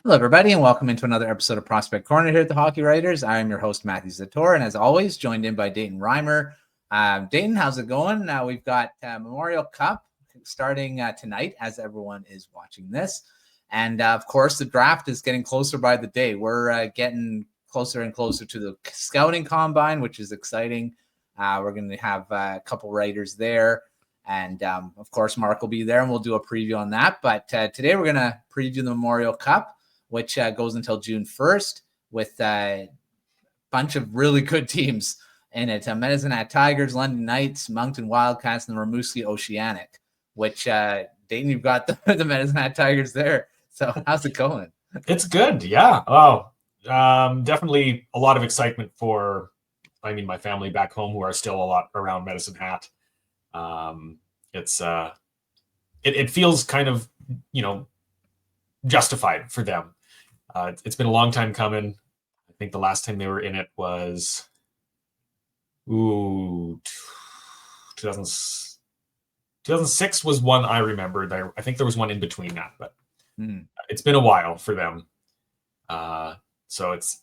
Hello, everybody, and welcome into another episode of Prospect Corner here at the Hockey Writers. I'm your host, Matthew Zator, and as always, joined in by Dayton Reimer. Dayton, how's it going? We've got Memorial Cup starting tonight as everyone is watching this. And, of course, the draft is getting closer by the day. We're getting closer and closer to the scouting combine, which is exciting. We're going to have a couple writers there. And, of course, Mark will be there, and we'll do a preview on that. But today we're going to preview the Memorial Cup, which goes until June 1st with a bunch of really good teams in it. Medicine Hat Tigers, London Knights, Moncton Wildcats, and the Rimouski Oceanic, which, Dayton, you've got the Medicine Hat Tigers there. So how's it going? It's good, yeah. Oh, definitely a lot of excitement for, my family back home who are still a lot around Medicine Hat. It feels kind of, justified for them. It's been a long time coming. I think the last time they were in it was 2006 was one I remember. I think there was one in between that, but it's been a while for them. So it's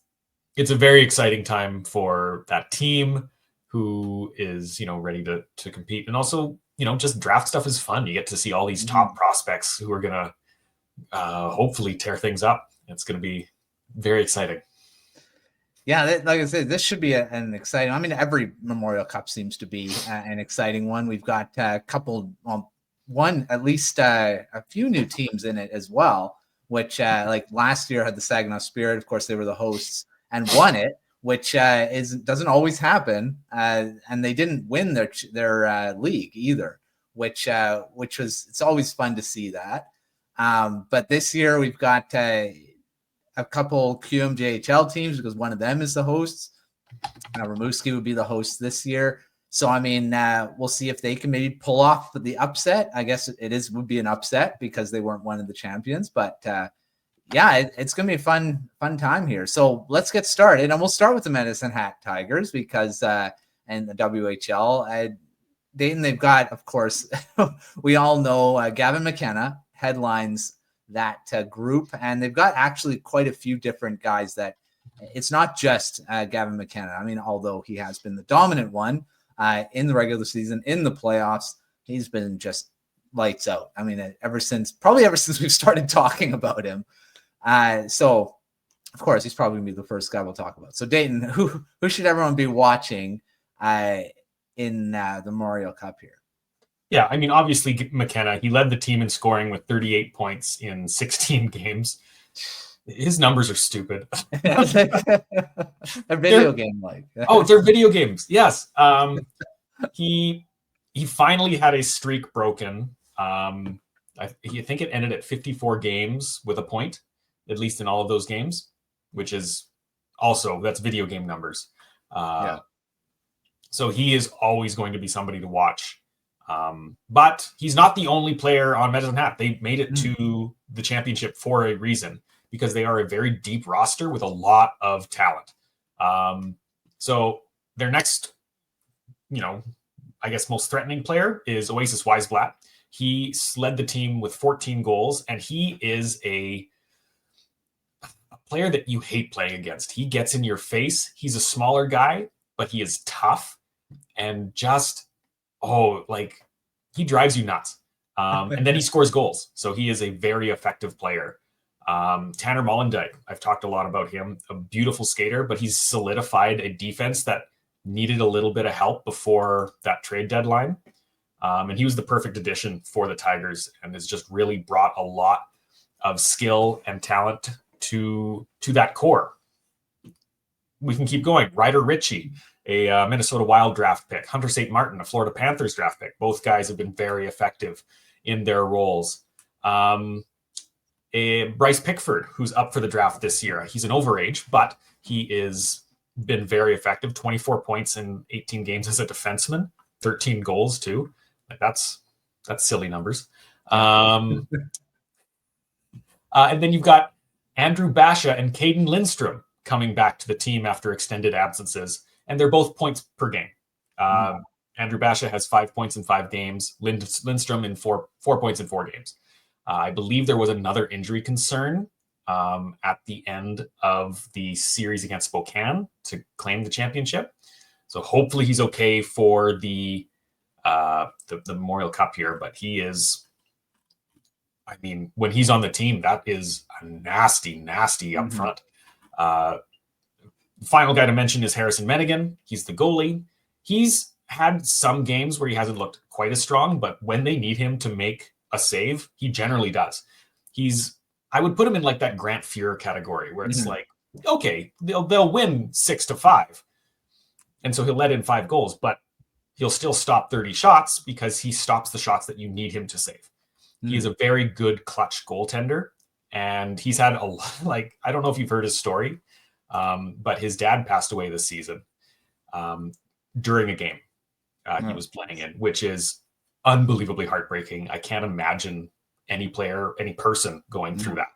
a very exciting time for that team who is, ready to compete. And also, just draft stuff is fun. You get to see all these top prospects who are going to hopefully tear things up. It's going to be very exciting. Yeah, like I said, this should be an exciting. Every Memorial Cup seems to be an exciting one. We've got a couple, at least a few new teams in it as well, which like last year had the Saginaw Spirit. Of course, they were the hosts and won it, which doesn't always happen. And they didn't win their league either, which was, it's always fun to see that. But this year we've got a couple QMJHL teams because one of them is the hosts. Rimouski would be the host this year. So, we'll see if they can maybe pull off the upset. I guess would be an upset because they weren't one of the champions. But it's going to be a fun time here. So let's get started. And we'll start with the Medicine Hat Tigers because and the WHL. Dayton, they've got, of course, we all know Gavin McKenna headlines that group, and they've got actually quite a few different guys that it's not just Gavin McKenna. Although he has been the dominant one in the regular season, in the playoffs, he's been just lights out. Ever since we've started talking about him. So of course he's probably gonna be the first guy we'll talk about. So Dayton, who should everyone be watching in the Memorial Cup here? Yeah, obviously McKenna, he led the team in scoring with 38 points in 16 games. His numbers are stupid. A video game like. Oh, they're video games. Yes. He finally had a streak broken. I think it ended at 54 games with a point, at least in all of those games, which is also, that's video game numbers. So he is always going to be somebody to watch. But he's not the only player on Medicine Hat. They made it to the championship for a reason, because they are a very deep roster with a lot of talent. So their next, I guess most threatening player is Oasis Weisblatt. He led the team with 14 goals, and he is a player that you hate playing against. He gets in your face. He's a smaller guy, but he is tough and just he drives you nuts. And then he scores goals. So he is a very effective player. Tanner Mollendijk, I've talked a lot about him, a beautiful skater, but he's solidified a defense that needed a little bit of help before that trade deadline. And he was the perfect addition for the Tigers and has just really brought a lot of skill and talent to that core. We can keep going. Ryder Ritchie, a Minnesota Wild draft pick. Hunter St. Martin, a Florida Panthers draft pick. Both guys have been very effective in their roles. Bryce Pickford, who's up for the draft this year. He's an overage, but he is been very effective. 24 points in 18 games as a defenseman. 13 goals, too. That's silly numbers. And then you've got Andrew Basha and Caden Lindstrom coming back to the team after extended absences. And they're both points per game. Andrew Basha has 5 points in 5 games. Lindstrom in 4 points in 4 games. I believe there was another injury concern at the end of the series against Spokane to claim the championship. So hopefully he's okay for the Memorial Cup here. But he is, I mean, when he's on the team, that is a nasty up front. Final guy to mention is Harrison Menigan. He's the goalie. He's had some games where he hasn't looked quite as strong, but when they need him to make a save, he generally does. I would put him in like that Grant Fuhr category where it's like, okay, they'll win 6-5. And so he'll let in 5 goals, but he'll still stop 30 shots because he stops the shots that you need him to save. He is a very good clutch goaltender. And he's had a lot, like, I don't know if you've heard his story, but his dad passed away this season during a game he was playing in, which is unbelievably heartbreaking. I can't imagine any player, any person going through that.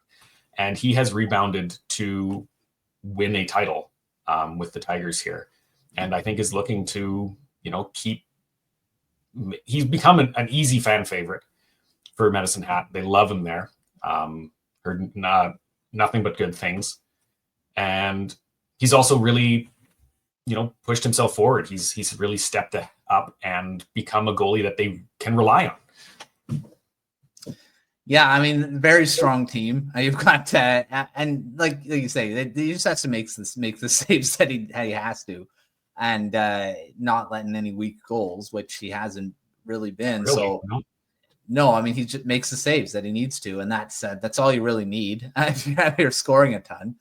And he has rebounded to win a title with the Tigers here. And I think is looking to, he's become an easy fan favorite for Medicine Hat. They love him there. Heard nothing but good things. And he's also really, pushed himself forward. He's really stepped up and become a goalie that they can rely on. Yeah, I mean, very strong team. You've got and like you say, he just has to make the saves that he has to, and not letting any weak goals, which he hasn't really been. Really? So no, I mean, he just makes the saves that he needs to, and that's all you really need if you're out here scoring a ton.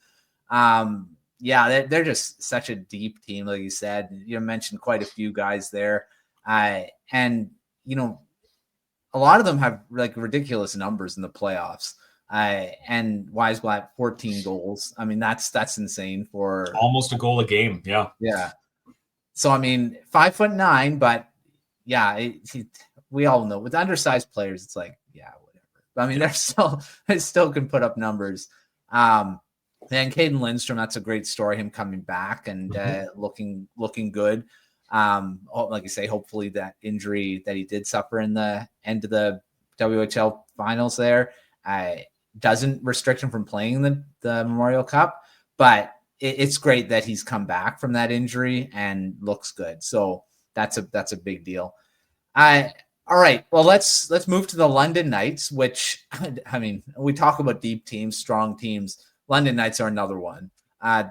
Yeah, they're just such a deep team, like you said. You mentioned quite a few guys there, and a lot of them have like ridiculous numbers in the playoffs. And Weisblatt 14 goals. I mean, that's insane for almost a goal a game. Yeah. Yeah. So I mean, 5'9", but yeah, we all know with undersized players, it's like, yeah, whatever. But I mean, they still can put up numbers. Then Caden Lindstrom, that's a great story. Him coming back and looking good. Like I say, hopefully that injury that he did suffer in the end of the WHL finals there doesn't restrict him from playing the Memorial Cup. But it's great that he's come back from that injury and looks good. So that's a big deal. All right. Well, let's move to the London Knights, which, I mean, we talk about deep teams, strong teams. London Knights are another one.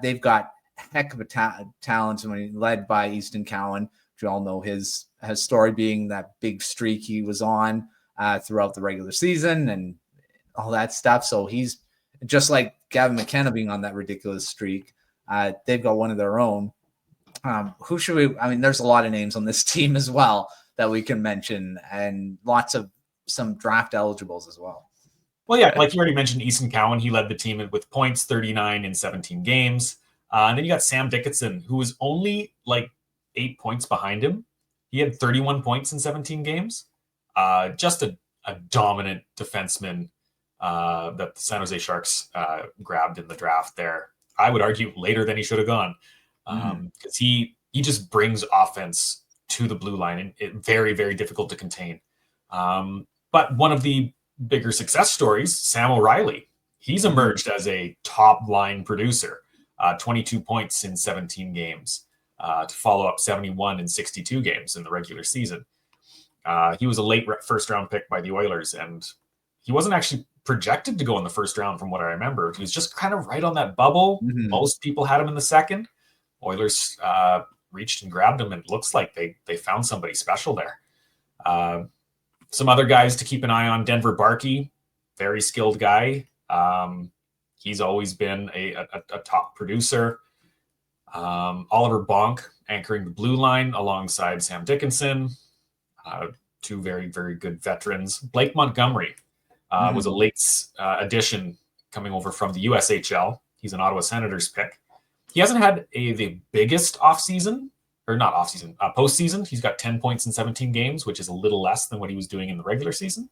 They've got heck of a talent led by Easton Cowan, which we all know his story being that big streak he was on throughout the regular season and all that stuff. So he's just like Gavin McKenna being on that ridiculous streak. They've got one of their own. Who should we? I mean, there's a lot of names on this team as well that we can mention, and lots of some draft eligibles as well. Well, yeah, like you already mentioned, Easton Cowan, he led the team with points, 39 in 17 games. And then you got Sam Dickinson, who was only like 8 points behind him. He had 31 points in 17 games. Just a dominant defenseman that the San Jose Sharks grabbed in the draft there. I would argue later than he should have gone because he just brings offense to the blue line, and it very, very difficult to contain. But one of the bigger success stories, Sam O'Reilly. He's emerged as a top line producer, 22 points in 17 games to follow up 71 in 62 games in the regular season. He was a late first round pick by the Oilers, and he wasn't actually projected to go in the first round from what I remember. He was just kind of right on that bubble. Most people had him in the second. Oilers reached and grabbed him, and it looks like they found somebody special there. Some other guys to keep an eye on: Denver Barkey, very skilled guy. He's always been a top producer. Oliver Bonk anchoring the blue line alongside Sam Dickinson. Two very, very good veterans. Blake Montgomery was a late addition coming over from the USHL. He's an Ottawa Senators pick. He hasn't had the biggest postseason. He's got 10 points in 17 games, which is a little less than what he was doing in the regular season.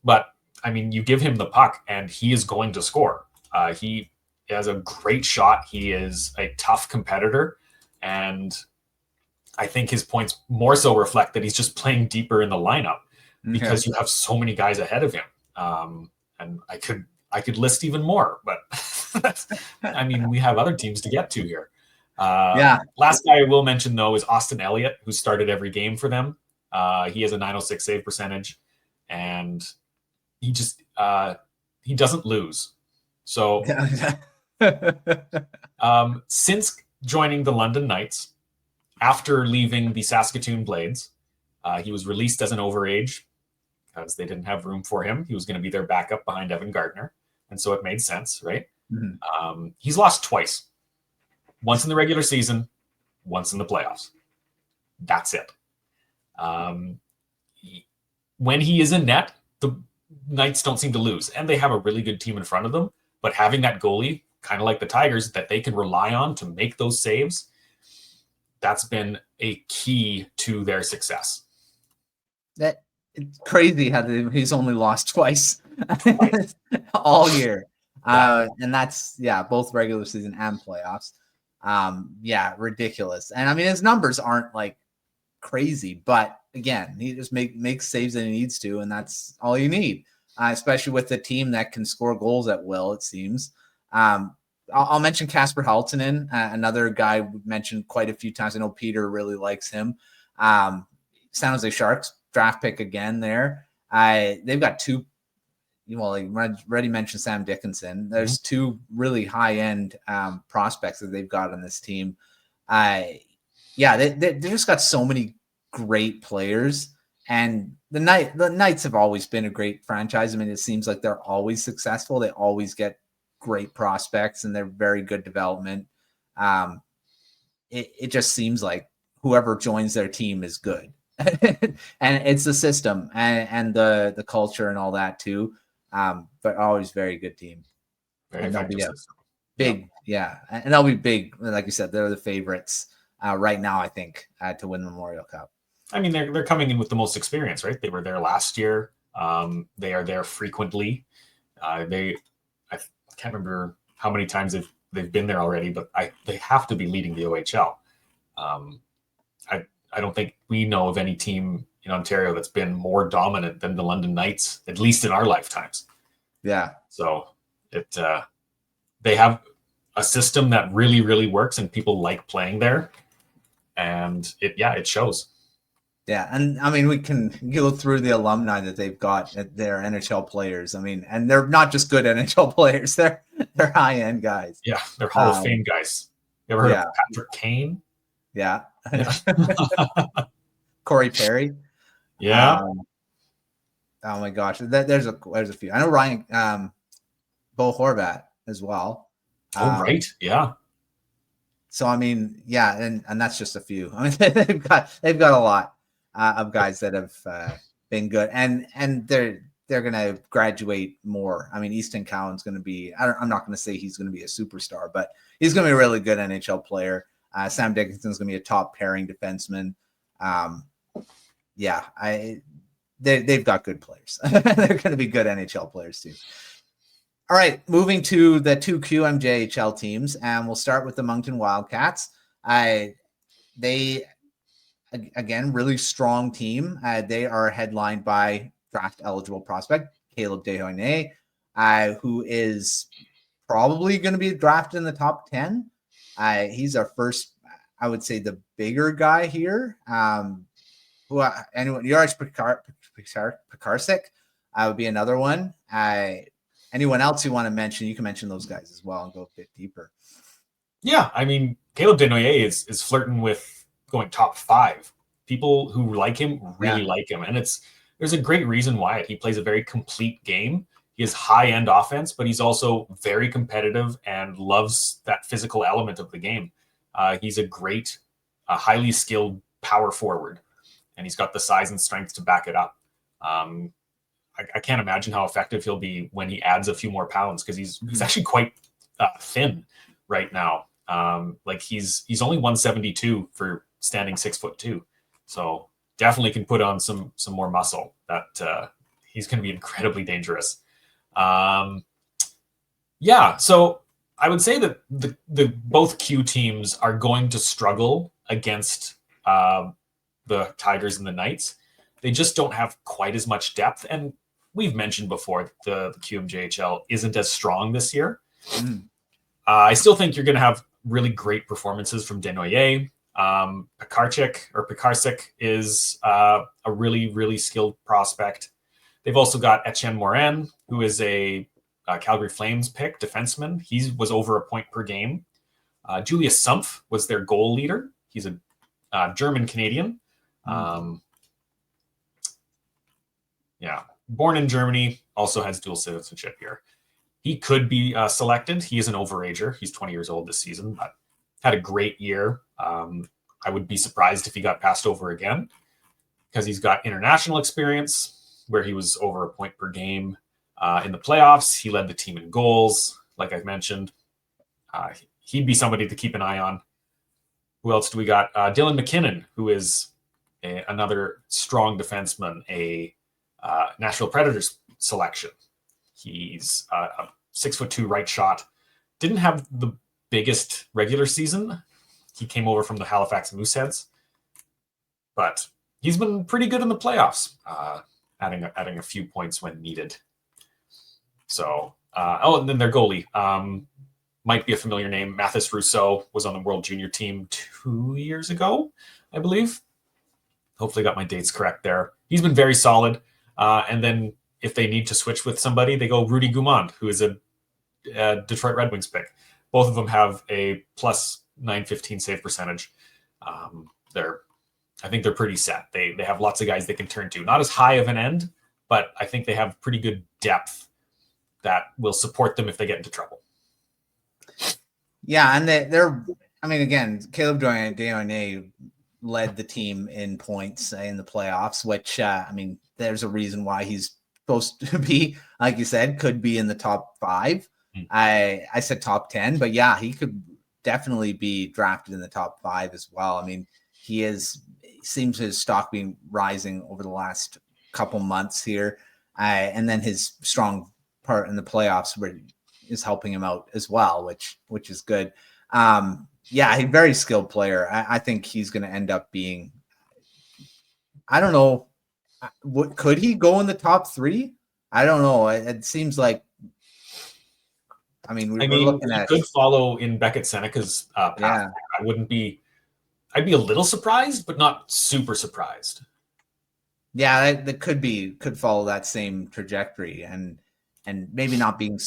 But, I mean, you give him the puck, and he is going to score. He has a great shot. He is a tough competitor, and I think his points more so reflect that he's just playing deeper in the lineup because you have so many guys ahead of him. And I could list even more, but I mean, we have other teams to get to here. Last guy I will mention, though, is Austin Elliott, who started every game for them. He has a 906 save percentage, and he just he doesn't lose. So since joining the London Knights, after leaving the Saskatoon Blades, he was released as an overage because they didn't have room for him. He was going to be their backup behind Evan Gardner, and so it made sense, right? Mm-hmm. He's lost twice. Once in the regular season, once in the playoffs. That's it. When he is in net, the Knights don't seem to lose, and they have a really good team in front of them. But having that goalie, kind of like the Tigers, that they can rely on to make those saves, that's been a key to their success. That it's crazy how he's only lost twice all year. And that's, both regular season and playoffs. Ridiculous. And I mean, his numbers aren't like crazy, but again, he just makes saves that he needs to, and that's all you need, especially with a team that can score goals at will, it seems. I'll mention Kasper Halttunen, another guy we've mentioned quite a few times. I know Peter really likes him. San Jose Sharks draft pick again there. They've got two. Well, like already mentioned Sam Dickinson. There's two really high-end prospects that they've got on this team. They just got so many great players. And the Knights have always been a great franchise. I mean, it seems like they're always successful. They always get great prospects, and they're very good development. It just seems like whoever joins their team is good. And it's the system and the culture and all that too. But always very good team. Very effective system. Big, and they'll be big. Like you said, they're the favorites right now, I think, to win the Memorial Cup. I mean, they're coming in with the most experience, right? They were there last year. They are there frequently. I can't remember how many times they've been there already, but they have to be leading the OHL. I don't think we know of any team in Ontario that's been more dominant than the London Knights, at least in our lifetimes. Yeah. So they have a system that really, really works, and people like playing there, and it shows. Yeah, and I mean, we can go through the alumni that they've got at their NHL players. I mean, and they're not just good NHL players; they're high-end guys. Yeah, they're Hall of Fame guys. You ever heard of Patrick Kane? Yeah. Corey Perry. Yeah. Oh my gosh, there's a few. I know Ryan, Bo Horvat as well. Right. Yeah. So I mean, and that's just a few. I mean, they've got a lot of guys that have been good, and they're gonna graduate more. I mean, Easton Cowan's gonna be. I'm not gonna say he's gonna be a superstar, but he's gonna be a really good NHL player. Sam Dickinson's gonna be a top pairing defenseman. They've got good players. They're gonna be good NHL players too. All right, moving to the two QMJHL teams, and we'll start with the Moncton Wildcats. They, again, really strong team. They are headlined by draft-eligible prospect Caleb Desharnais, who is probably going to be drafted in the top 10. He's our first, I would say, the bigger guy here. Juraj Pekarsik would be another one. Anyone else you want to mention, you can mention those guys as well and go a bit deeper. Yeah, I mean, Caleb Desharnais is flirting with going top 5. People who like him really like him, and there's a great reason why. He plays a very complete game. He has high-end offense, but he's also very competitive and loves that physical element of the game. He's a great, highly skilled power forward, and he's got the size and strength to back it up. I can't imagine how effective he'll be when he adds a few more pounds, because he's actually quite thin right now. Like he's only 172 for standing 6'2", so definitely can put on some more muscle. That he's going to be incredibly dangerous. So I would say that the both Q teams are going to struggle against the Tigers and the Knights. They just don't have quite as much depth, and we've mentioned before that the QMJHL isn't as strong this year. Mm. I still think you're going to have really great performances from Denoyer. Pekarsik is a really, really skilled prospect. They've also got Etienne Morin, who is a Calgary Flames pick, defenseman. He was over a point per game. Julius Sumpf was their goal leader. He's a German-Canadian. Born in Germany, also has dual citizenship here. He could be selected. He is an overager. He's 20 years old this season, but had a great year. I would be surprised if he got passed over again because he's got international experience where he was over a point per game in the playoffs. He led the team in goals, like I've mentioned. He'd be somebody to keep an eye on. Who else do we got? Dylan McKinnon, who is another strong defenseman, a Nashville Predators selection. He's a 6'2" right shot. Didn't have the biggest regular season. He came over from the Halifax Mooseheads, but he's been pretty good in the playoffs, adding a few points when needed. So, and then their goalie might be a familiar name. Mathis Rousseau was on the World Junior team 2 years ago, I believe. Hopefully, got my dates correct there. He's been very solid. And then if they need to switch with somebody, they go Rudy Goumand, who is a Detroit Red Wings pick. Both of them have a plus 915 save percentage. I think they're pretty set. They have lots of guys they can turn to. Not as high of an end, but I think they have pretty good depth that will support them if they get into trouble. Yeah, and they're I mean, again, Caleb Dayton led the team in points in the playoffs, which, I mean, there's a reason why he's supposed to be, like you said, could be in the top 5. I said top 10, but yeah, he could definitely be drafted in the top 5 as well. I mean, seems his stock being rising over the last couple months here. And then his strong part in the playoffs is helping him out as well, which is good. Yeah, he's a very skilled player. I think he's going to end up being, I don't know, could he go in the top 3? I don't know. It seems like, I mean, we're looking at, could follow in Beckett Seneca's path. Yeah. I'd be a little surprised, but not super surprised. Yeah, that could follow that same trajectory, and maybe not being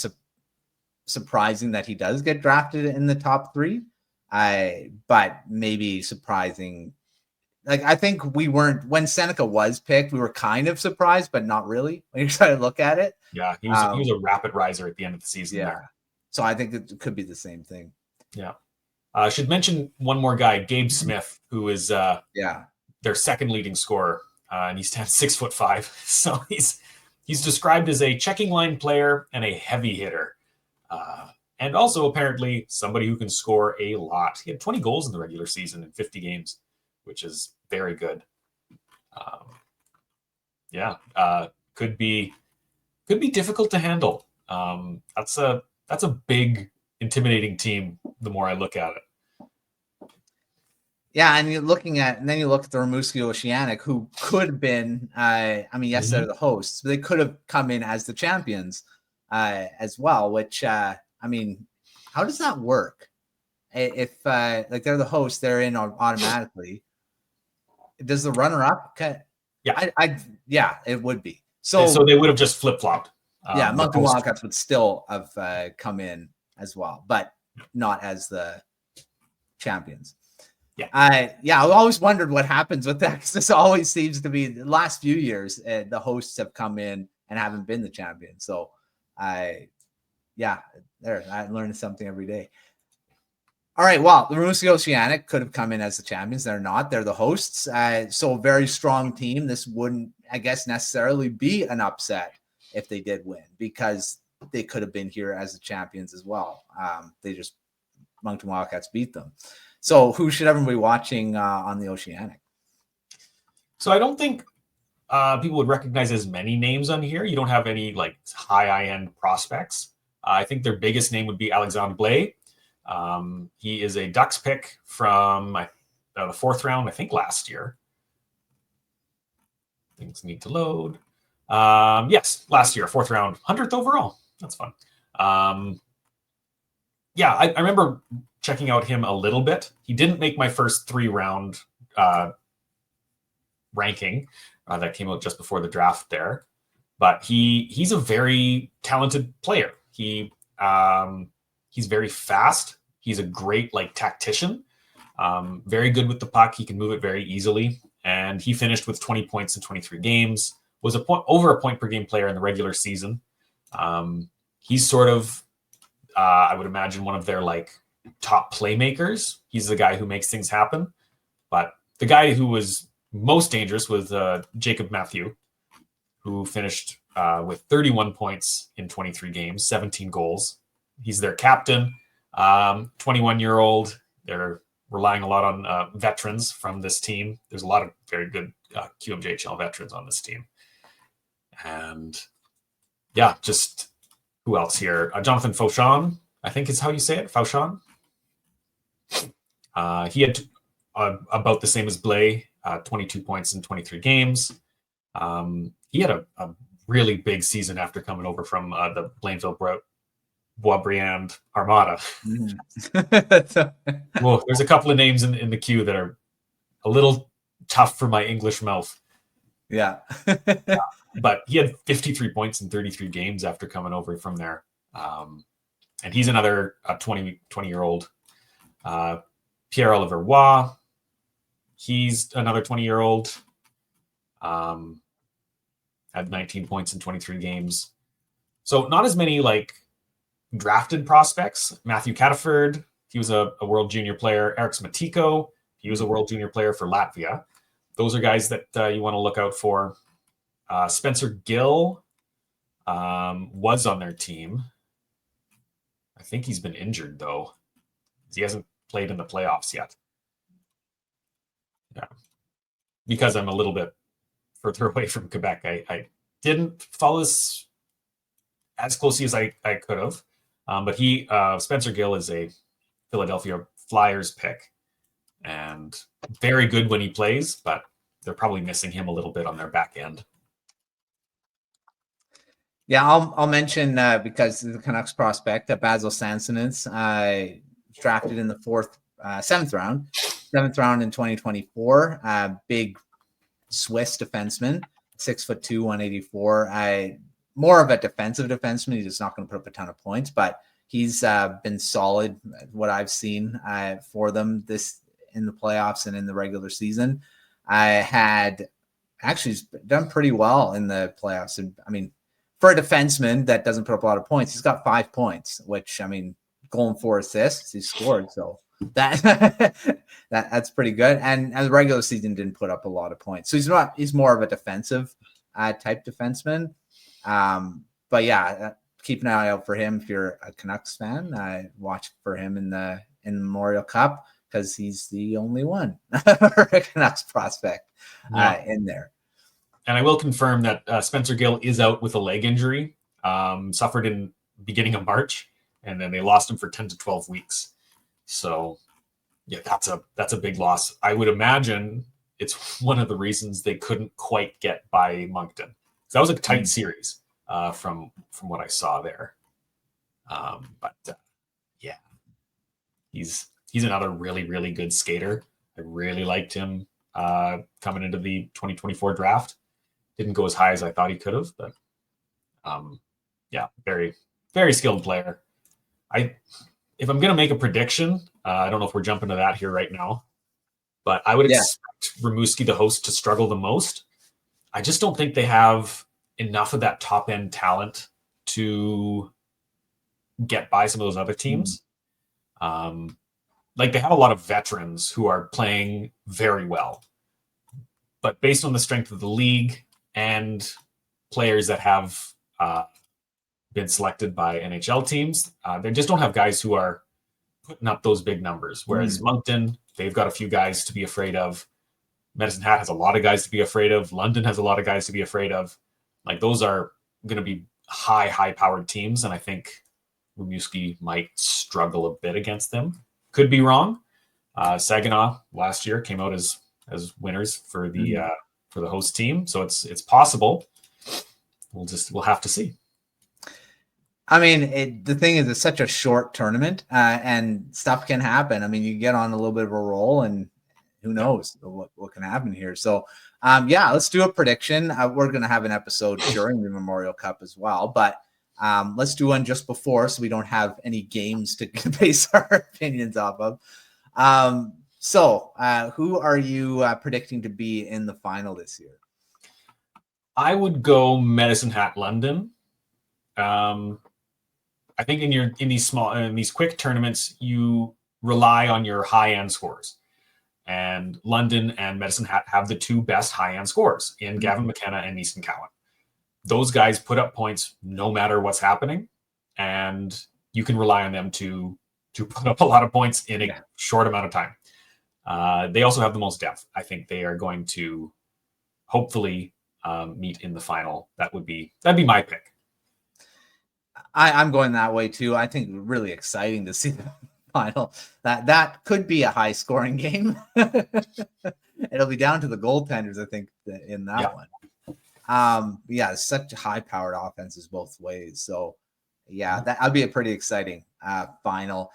surprising that he does get drafted in the top 3. But maybe surprising. Like, I think we weren't, when Seneca was picked, we were kind of surprised, but not really when you try to look at it. Yeah, he was a rapid riser at the end of the season. Yeah, there. So I think it could be the same thing. Yeah. I should mention one more guy, Gabe Smith, who is their second leading scorer, and he's 6'5". So he's described as a checking line player and a heavy hitter, and also apparently somebody who can score a lot. He had 20 goals in the regular season in 50 games, which is very good. Could be difficult to handle. That's a big, intimidating team. The more I look at it. Yeah, and then you look at the Rimouski Oceanic, who could have been. Yes, they're the hosts, but they could have come in as the champions as well. Which how does that work? If like they're the hosts, they're in automatically. Does the runner-up? Yeah, it would be. So they would have just flip-flopped. Moncton Wildcats would still have come in as well, but not as the champions. Yeah. I always wondered what happens with that, because this always seems to be the last few years the hosts have come in and haven't been the champions. So I learned something every day. All right. Well, the Rimouski Oceanic could have come in as the champions. They're not. They're the hosts. So a very strong team. This wouldn't, I guess, necessarily be an upset if they did win, because they could have been here as the champions as well. Moncton Wildcats beat them. So who should everyone be watching on the Oceanic? So I don't think people would recognize as many names on here. You don't have any like high-end prospects. I think their biggest name would be Alexandre Blais. He is a Ducks pick from the 4th round, I think last year. Things need to load. Yes, last year, 4th round, 100th overall. That's fun. Yeah, I remember checking out him a little bit. He didn't make my first 3-round ranking that came out just before the draft there, but he's a very talented player. He's very fast. He's a great tactician. Very good with the puck. He can move it very easily, and he finished with 20 points in 23 games. Was over a point per game player in the regular season. He's sort of, I would imagine, one of their top playmakers. He's the guy who makes things happen. But the guy who was most dangerous was Jacob Matthew, who finished with 31 points in 23 games, 17 goals. He's their captain, 21-year-old. They're relying a lot on veterans from this team. There's a lot of very good QMJHL veterans on this team. And yeah, just who else here? Jonathan Fauchon, I think is how you say it, Fauchon. He had about the same as Blais, 22 points in 23 games. He had a really big season after coming over from the Blainville Boisbriand Armada. Well, there's a couple of names in the queue that are a little tough for my English mouth. Yeah. But he had 53 points in 33 games after coming over from there. And he's another 20-year-old. Pierre-Olivier Roy, he's another 20-year-old. Had 19 points in 23 games. So not as many drafted prospects. Matthew Cataford, he was a world junior player. Eric Smatiko, he was a world junior player for Latvia. Those are guys that you want to look out for. Spencer Gill was on their team. I think he's been injured, though. He hasn't played in the playoffs yet. Yeah. Because I'm a little bit further away from Quebec, I didn't follow this as closely as I could have. But Spencer Gill is a Philadelphia Flyers pick. And very good when he plays, but they're probably missing him a little bit on their back end. Yeah, I'll mention because the Canucks prospect, Basil Sansonis, drafted in the seventh round in 2024. Big Swiss defenseman, 6'2", 184. More of a defensive defenseman. He's just not going to put up a ton of points, but he's been solid. What I've seen for them this in the playoffs and in the regular season, he's done pretty well in the playoffs. And I mean, for a defenseman that doesn't put up a lot of points, he's got 5 points, which, I mean, goal and 4 assists, he scored. So that's pretty good. And the regular season didn't put up a lot of points. So he's more of a defensive type defenseman. But yeah, keep an eye out for him if you're a Canucks fan. Watch for him in the Memorial Cup because he's the only one for a Canucks prospect in there. And I will confirm that Spencer Gill is out with a leg injury, suffered in beginning of March, and then they lost him for 10 to 12 weeks. So, yeah, that's a big loss. I would imagine it's one of the reasons they couldn't quite get by Moncton. So that was a tight series from what I saw there. But yeah, he's another really, really good skater. I really liked him coming into the 2024 draft. Didn't go as high as I thought he could have, but yeah, very, very skilled player. If I'm going to make a prediction, I don't know if we're jumping to that here right now, but I would expect Rimouski, the host, to struggle the most. I just don't think they have enough of that top end talent to get by some of those other teams. They have a lot of veterans who are playing very well, but based on the strength of the league and players that have been selected by NHL teams, they just don't have guys who are putting up those big numbers. Whereas Moncton, they've got a few guys to be afraid of. Medicine Hat has a lot of guys to be afraid of. London has a lot of guys to be afraid of. Those are going to be high-powered teams, and I think Rimouski might struggle a bit against them. Could be wrong. Saginaw last year came out as winners for the host team, so it's possible. we'll have to see. I mean, the thing is, it's such a short tournament, and stuff can happen. I mean, you get on a little bit of a roll, and who knows what can happen here. So, let's do a prediction. We're going to have an episode during the Memorial Cup as well, but let's do one just before, so we don't have any games to base our opinions off of. So, who are you predicting to be in the final this year? I would go Medicine Hat London. I think in these quick tournaments, you rely on your high end scores, and London and Medicine Hat have the two best high end scores in Gavin McKenna and Easton Cowan. Those guys put up points no matter what's happening, and you can rely on them to put up a lot of points in a short amount of time. They also have the most depth. I think they are going to hopefully meet in the final. That'd be my pick. I'm going that way too. I think really exciting to see the final. That could be a high scoring game. It'll be down to the goaltenders, I think, in that one. Such high powered offenses both ways. So that'll be a pretty exciting final.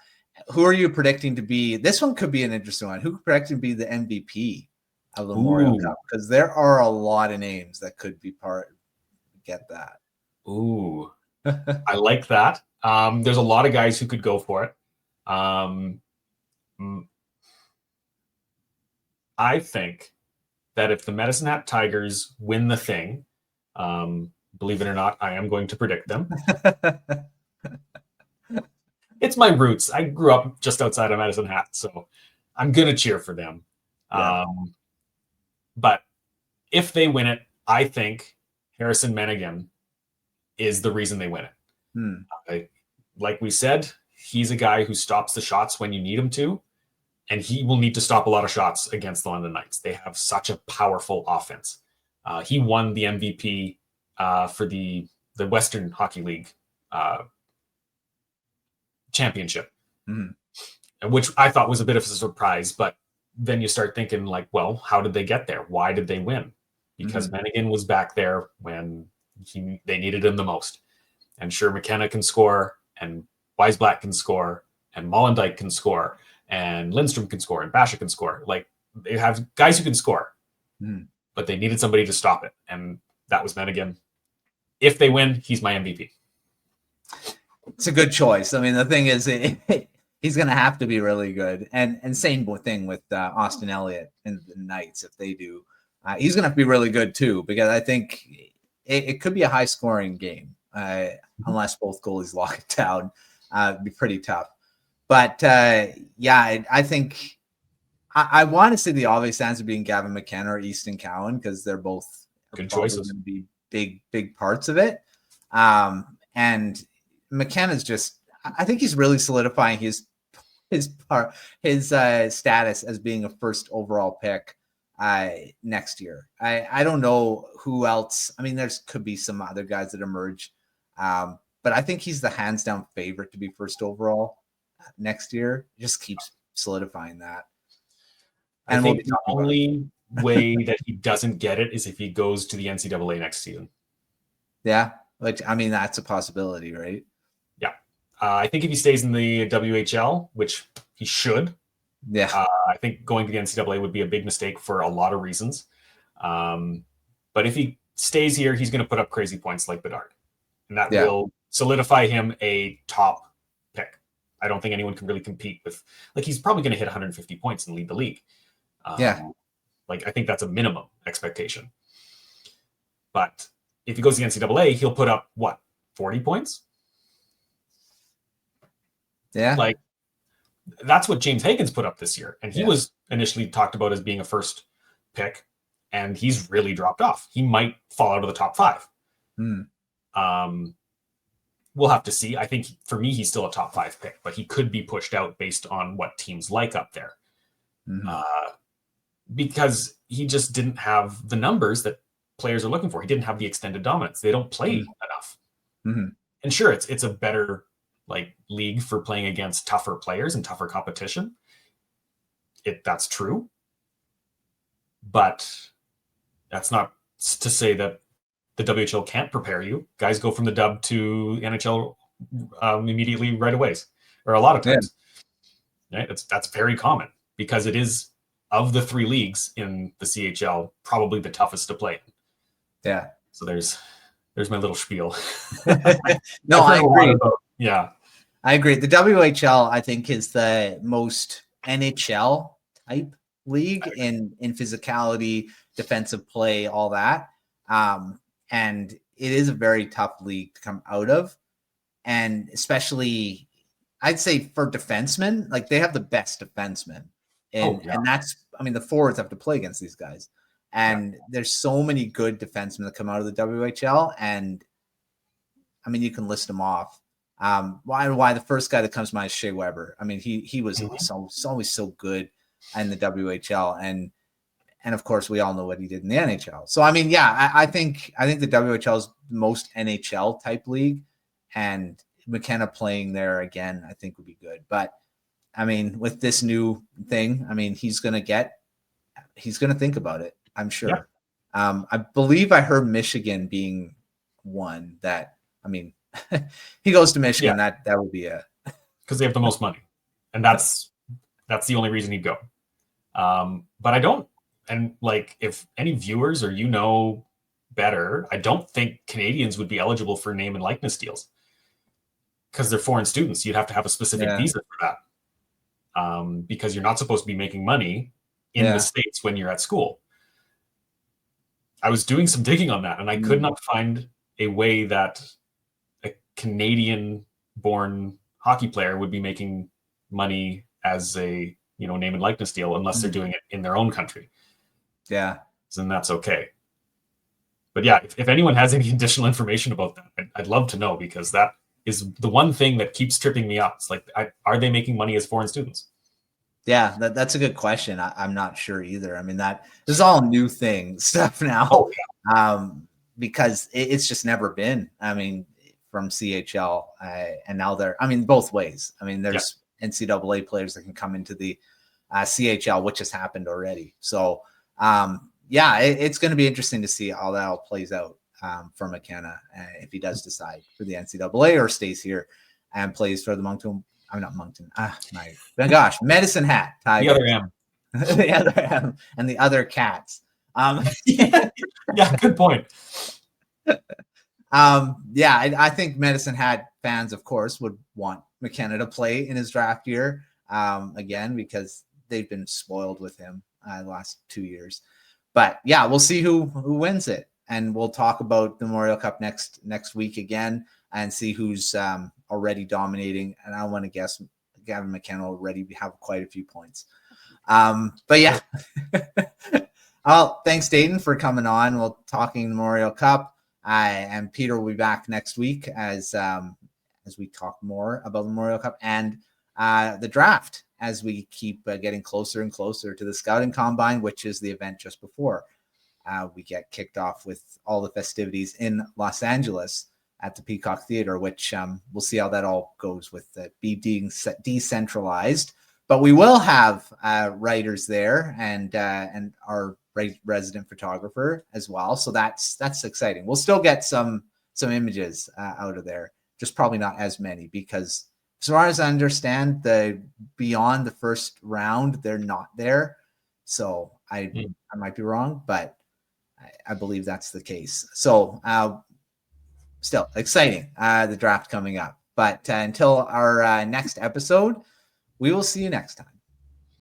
Who are you predicting to be? This one could be an interesting one. Who predicting to be the MVP of the Memorial Cup? Because there are a lot of names that could be get that. Ooh. I like that. There's a lot of guys who could go for it. I think that if the Medicine Hat Tigers win the thing, believe it or not, I am going to predict them. It's my roots. I grew up just outside of Medicine Hat, so I'm going to cheer for them. Yeah. But if they win it, I think Harrison Mennigan is the reason they win it. Like we said, he's a guy who stops the shots when you need him to, and he will need to stop a lot of shots against the London Knights. They have such a powerful offense. He won the MVP for the Western Hockey League championship, which I thought was a bit of a surprise. But then you start thinking, like, well, how did they get there? Why did they win? Because Mennigan was back there when they needed him the most. And sure, McKenna can score, and Weisblatt can score, and Mollendijk can score, and Lindstrom can score, and Basha can score. Like, they have guys who can score, but they needed somebody to stop it, and that was Mennigan. If they win, he's my MVP. It's a good choice. I mean, the thing is, he's going to have to be really good. And same thing with Austin Elliott and the Knights. If they do, he's going to have to be really good too, because I think it could be a high-scoring game unless both goalies lock it down. It'd be pretty tough. But, I think I want to see the obvious answer being Gavin McKenna or Easton Cowan, because they're both good choices. Going to be big parts of it. And McKenna's just – I think he's really solidifying his status as being a first overall pick next year. I don't know who else. I mean, could be some other guys that emerge, but I think he's the hands down favorite to be first overall next year. He just keeps solidifying that. And I think the only way that he doesn't get it is if he goes to the NCAA next season. Yeah, which I mean that's a possibility, right? Yeah, I think if he stays in the WHL, which he should. Yeah, I think going to the NCAA would be a big mistake for a lot of reasons. But if he stays here, he's going to put up crazy points like Bedard, and that will solidify him a top pick. I don't think anyone can really compete with. Like, he's probably going to hit 150 points and lead the league. Like, I think that's a minimum expectation. But if he goes to the NCAA, he'll put up what, 40 points? Yeah, like. That's what James Hagan's put up this year. And he was initially talked about as being a first pick, and he's really dropped off. He might fall out of the top 5. We'll have to see. I think for me, he's still a top 5 pick, but he could be pushed out based on what teams like up there. Because he just didn't have the numbers that players are looking for. He didn't have the extended dominance. They don't play enough. And sure, it's a better league for playing against tougher players and tougher competition. That's true. But that's not to say that the WHL can't prepare you. Guys go from the dub to NHL immediately right away, or a lot of times. Yeah. Right? That's very common because it is, of the 3 leagues in the CHL, probably the toughest to play. Yeah. So there's my little spiel. No, I agree. Yeah. I agree. The WHL, I think, is the most NHL type league in physicality, defensive play, all that. And it is a very tough league to come out of. And especially, I'd say for defensemen, like they have the best defensemen. And that's, I mean, the forwards have to play against these guys. And there's so many good defensemen that come out of the WHL. And I mean, you can list them off. Why the first guy that comes to mind is Shea Weber. I mean, he was always so good in the WHL, and of course we all know what he did in the NHL. So I mean, yeah, I think the WHL is the most NHL type league, and McKenna playing there again, I think would be good. But I mean, with this new thing, I mean, he's gonna think about it, I'm sure. Yeah. I believe I heard Michigan being one that, I mean, he goes to Michigan. Yeah. That would be because they have the most money, and that's the only reason he'd go. But I don't, and like if any viewers or better, I don't think Canadians would be eligible for name and likeness deals because they're foreign students. You'd have to have a specific visa for that, because you're not supposed to be making money in the States when you're at school. I was doing some digging on that, and I could not find a way that Canadian-born hockey player would be making money as a name and likeness deal unless they're doing it in their own country. Yeah, then that's okay. But yeah, if anyone has any additional information about that, I'd love to know, because that is the one thing that keeps tripping me up. It's like, are they making money as foreign students? Yeah, that's a good question. I'm not sure either. I mean, this is all new stuff now, because it's just never been. I mean, from CHL, and now both ways. I mean, there's NCAA players that can come into the CHL, which has happened already. So, it's going to be interesting to see how that all plays out for McKenna, if he does decide for the NCAA or stays here and plays for the Moncton. I'm not Moncton. My gosh, Medicine Hat Tigers. The other M. The other M and the other Cats. Yeah, good point. I think Medicine Hat fans, of course, would want McKenna to play in his draft year again, because they've been spoiled with him the last 2 years. But yeah, we'll see who wins it, and we'll talk about the Memorial Cup next week again and see who's already dominating. And I want to guess Gavin McKenna will already have quite a few points. But yeah, well, thanks Dayton for coming on. We're talking Memorial Cup. And Peter will be back next week as we talk more about the Memorial Cup and the draft, as we keep getting closer and closer to the Scouting Combine, which is the event just before we get kicked off with all the festivities in Los Angeles at the Peacock Theater, which we'll see how that all goes with it being decentralized. But we will have writers there and our resident photographer as well. So that's exciting. We'll still get some images out of there, just probably not as many, because as far as I understand, beyond the first round, they're not there. So I might be wrong, but I believe that's the case. So still exciting, the draft coming up. But until our next episode, we will see you next time.